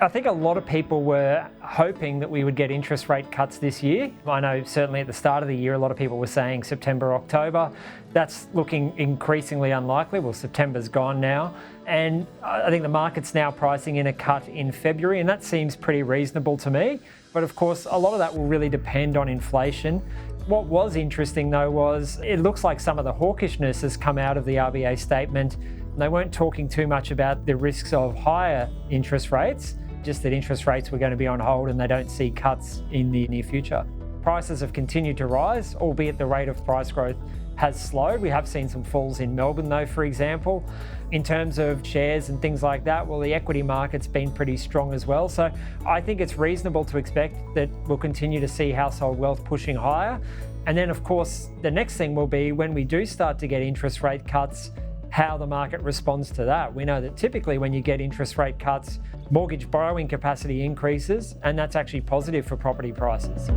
I think a lot of people were hoping that we would get interest rate cuts this year. I know certainly at the start of the year, a lot of people were saying September, October. That's looking increasingly unlikely. Well, September's gone now. And I think the market's now pricing in a cut in February, and that seems pretty reasonable to me. But of course, a lot of that will really depend on inflation. What was interesting though was it looks like some of the hawkishness has come out of the RBA statement. They weren't talking too much about the risks of higher interest rates, just that interest rates were going to be on hold and they don't see cuts in the near future. Prices have continued to rise, albeit the rate of price growth has slowed. We have seen some falls in Melbourne though, for example. In terms of shares and things like that, well, the equity market's been pretty strong as well. So I think it's reasonable to expect that we'll continue to see household wealth pushing higher. And then of course, the next thing will be when we do start to get interest rate cuts, how the market responds to that. We know that typically when you get interest rate cuts, mortgage borrowing capacity increases, and that's actually positive for property prices.